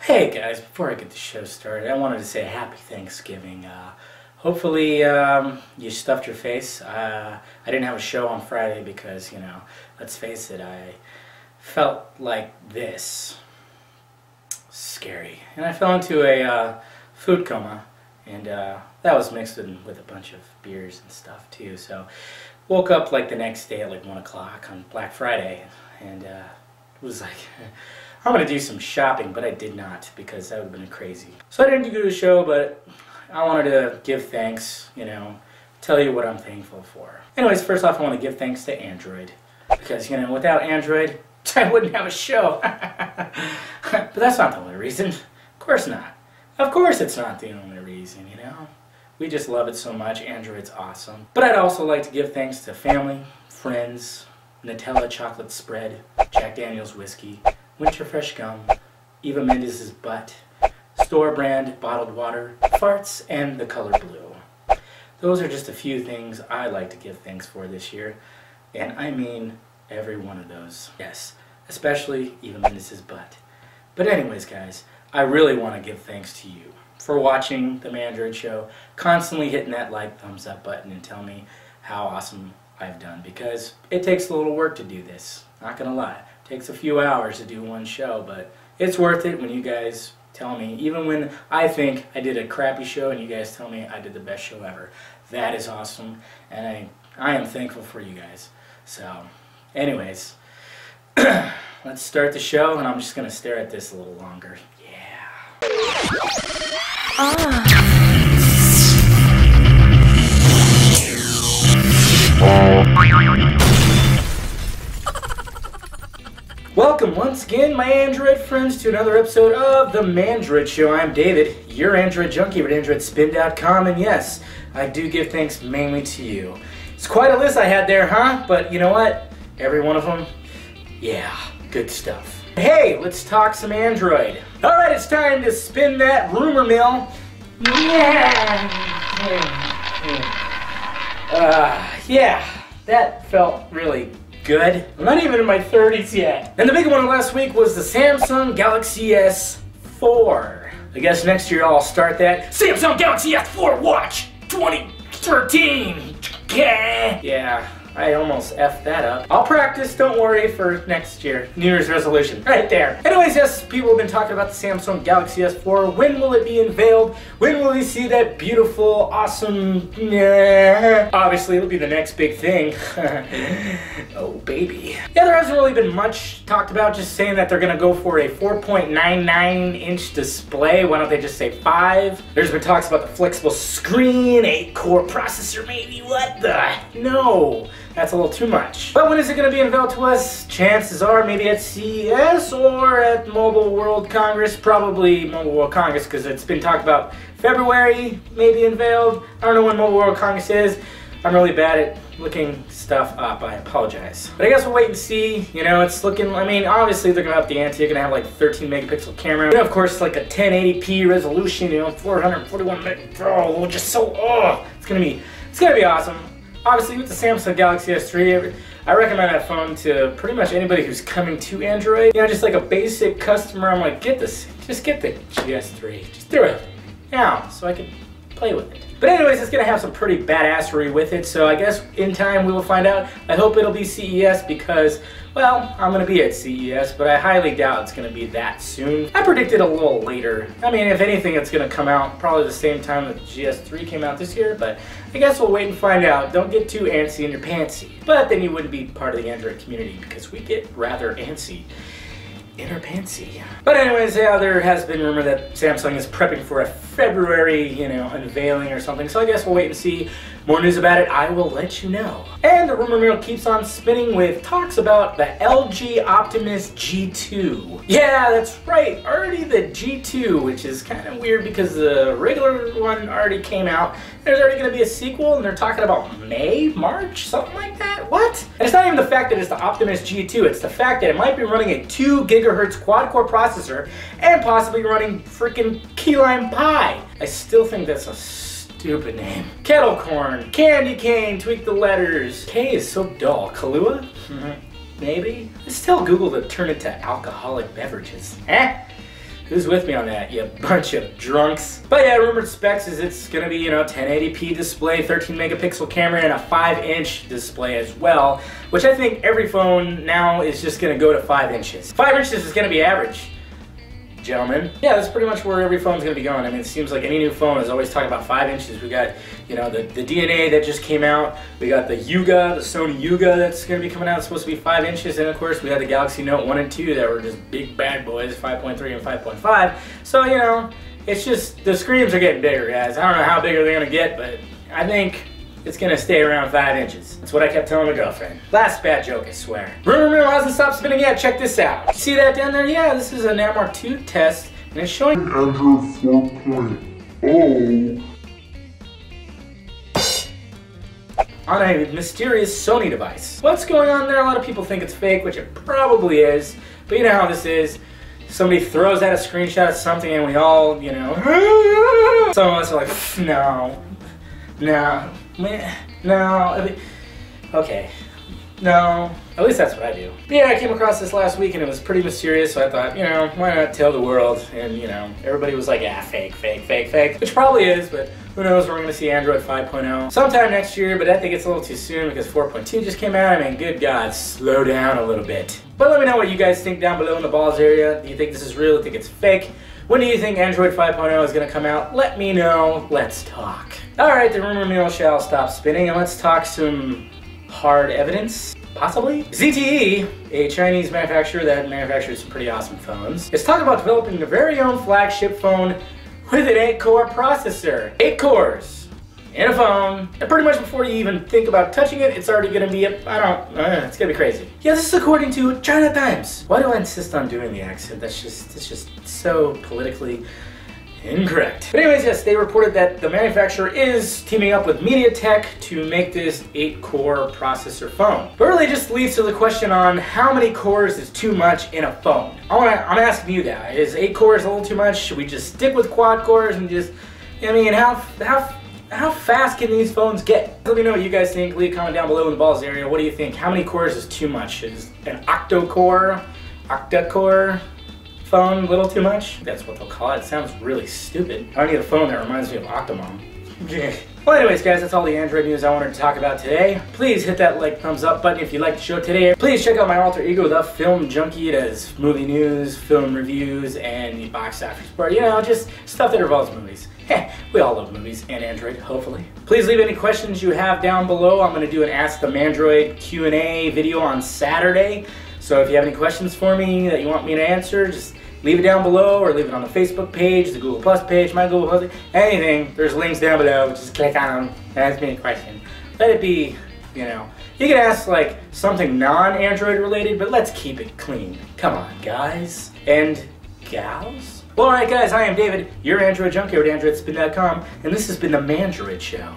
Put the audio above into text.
Hey guys, before I get the show started, I wanted to say happy Thanksgiving. Hopefully you stuffed your face. I didn't have a show on Friday because, let's face it, I felt like this. Scary. And I fell into a food coma, and that was mixed with a bunch of beers and stuff too. So woke up like the next day at like 1 o'clock on Black Friday, and it was like, I'm going to do some shopping, but I did not because that would have been crazy. So I didn't do the show, but I wanted to give thanks, tell you what I'm thankful for. Anyways, first off, I want to give thanks to ManDroid because, without Android, I wouldn't have a show. But that's not the only reason. Of course not. Of course it's not the only reason, We just love it so much. Android's awesome. But I'd also like to give thanks to family, friends, Nutella chocolate spread, Jack Daniel's whiskey, Winter Fresh gum, Eva Mendes' butt, store brand bottled water, farts, and the color blue. Those are just a few things I like to give thanks for this year, and I mean every one of those. Yes, especially Eva Mendes' butt. But anyways, guys, I really want to give thanks to you for watching the ManDroid show, constantly hitting that like, thumbs up button, and tell me how awesome I've done, because it takes a little work to do this, not gonna lie. It takes a few hours to do one show, but it's worth it when you guys tell me, even when I think I did a crappy show and you guys tell me I did the best show ever. That is awesome, and I am thankful for you guys. So anyways, let's start the show, and I'm just gonna stare at this a little longer. Welcome once again, my Android friends, to another episode of the ManDroid Show. I'm David, your Android junkie at AndroidSpin.com, and yes, I do give thanks mainly to you. It's quite a list I had there, huh? But you know what? Every one of them, yeah, good stuff. Hey, let's talk some Android. Alright, it's time to spin that rumor mill. Yeah, that felt really good. I'm not even in my 30s yet. And the big one last week was the Samsung Galaxy S4. I guess next year I'll start that Samsung Galaxy S4 watch 2013. Yeah, I almost effed that up. I'll practice, don't worry, for next year. New Year's resolution, right there. Anyways, yes, people have been talking about the Samsung Galaxy S4. When will it be unveiled? When will we see that beautiful, awesome... Obviously, it'll be the next big thing. Oh, baby. Yeah, there hasn't really been much talked about, just saying that they're gonna go for a 4.99-inch display. Why don't they just say 5? There's been talks about the flexible screen, 8-core processor maybe. What the? No. That's a little too much. But when is it going to be unveiled to us? Chances are maybe at CES or at Mobile World Congress. Probably Mobile World Congress, because it's been talked about February, maybe unveiled. I don't know when Mobile World Congress is. I'm really bad at looking stuff up. I apologize. But I guess we'll wait and see. It's looking, obviously they're going to up the ante. You're going to have like 13 megapixel camera. And of course, like a 1080p resolution, 441 meg. Oh, just so, it's going to be awesome. Obviously, with the Samsung Galaxy S3, I recommend that phone to pretty much anybody who's coming to Android. Just like a basic customer, I'm like, just get the GS3. Just do it now, so I can play with it. But anyways, it's going to have some pretty badassery with it, so I guess in time we will find out. I hope it'll be CES because, well, I'm going to be at CES, but I highly doubt it's going to be that soon. I predicted a little later. If anything, it's going to come out probably the same time that the GS3 came out this year, but I guess we'll wait and find out. Don't get too antsy in your pantsy. But then you wouldn't be part of the Android community because we get rather antsy in our pantsy. But anyways, yeah, there has been rumor that Samsung is prepping for a February, unveiling or something. So I guess we'll wait and see. More news about it, I will let you know. And the rumor mill keeps on spinning with talks about the LG Optimus G2. Yeah, that's right, already the G2, which is kind of weird because the regular one already came out. There's already going to be a sequel, and they're talking about May, March, something like that? What? And it's not even the fact that it's the Optimus G2, it's the fact that it might be running a 2 gigahertz quad-core processor and possibly running freaking key lime pie. I still think that's a stupid name. Kettle corn, candy cane, tweak the letters. K is so dull. Kahlua? Maybe? Let's tell Google to turn it to alcoholic beverages. Who's with me on that, you bunch of drunks? But yeah, rumored specs is it's gonna be, 1080p display, 13 megapixel camera, and a 5-inch display as well, which I think every phone now is just gonna go to 5 inches. 5 inches is gonna be average, gentlemen. Yeah, that's pretty much where every phone's gonna be going. I mean, it seems like any new phone is always talking about 5 inches. We got, the DNA that just came out. We got the Yuga, the Sony Yuga that's gonna be coming out. It's supposed to be 5 inches. And of course, we had the Galaxy Note 1 and 2 that were just big bad boys, 5.3 and 5.5. So, it's just, the screens are getting bigger, guys. I don't know how big they're gonna get, but I think it's gonna stay around 5 inches. That's what I kept telling my girlfriend. Last bad joke, I swear. Rumor mill hasn't stopped spinning yet. Check this out. See that down there? Yeah, this is a Namor 2 test, and it's showing ManDroid 4.0 on a mysterious Sony device. What's going on there? A lot of people think it's fake, which it probably is. But you know how this is. Somebody throws out a screenshot of something, and we all, some of us are like, no, okay, no, at least that's what I do. But yeah, I came across this last week and it was pretty mysterious, so I thought, why not tell the world? And, everybody was like, fake, which probably is, but who knows, we're gonna see Android 5.0 sometime next year, but I think it's a little too soon because 4.2 just came out. I mean, good God, slow down a little bit. But let me know what you guys think down below in the balls area. Do you think this is real? Do you think it's fake? When do you think Android 5.0 is going to come out? Let me know. Let's talk. Alright, the rumor mill shall stop spinning, and let's talk some hard evidence, possibly? ZTE, a Chinese manufacturer that manufactures some pretty awesome phones, is talking about developing their very own flagship phone with an 8-core processor. 8 cores in a phone, and pretty much before you even think about touching it, it's already going to be it's going to be crazy. Yeah, this is according to China Times. Why do I insist on doing the accent? It's just so politically incorrect. But anyways, yes, they reported that the manufacturer is teaming up with MediaTek to make this 8-core processor phone. But really just leads to the question on how many cores is too much in a phone. I'm asking you that. Is 8 cores a little too much? Should we just stick with quad cores and just, how fast can these phones get? Let me know what you guys think. Leave a comment down below in the balls area. What do you think? How many cores is too much? Is an octa-core phone a little too much? That's what they'll call it. It sounds really stupid. I need a phone that reminds me of Octomom. Well, anyways, guys, that's all the Android news I wanted to talk about today. Please hit that thumbs up button if you liked the show today. Please check out my alter ego, The Film Junkie. It has movie news, film reviews, and the box office report. Just stuff that involves movies. We all love movies and Android, hopefully. Please leave any questions you have down below. I'm going to do an Ask the ManDroid Q&A video on Saturday. So if you have any questions for me that you want me to answer, just leave it down below or leave it on the Facebook page, the Google Plus page, my Google Plus, anything. There's links down below. Just click on them and ask me a question. Let it be, you can ask like something non-Android related, but let's keep it clean. Come on, guys and gals. Well, alright guys, I am David, your Android junkie over at AndroidSpin.com, and this has been the ManDroid Show.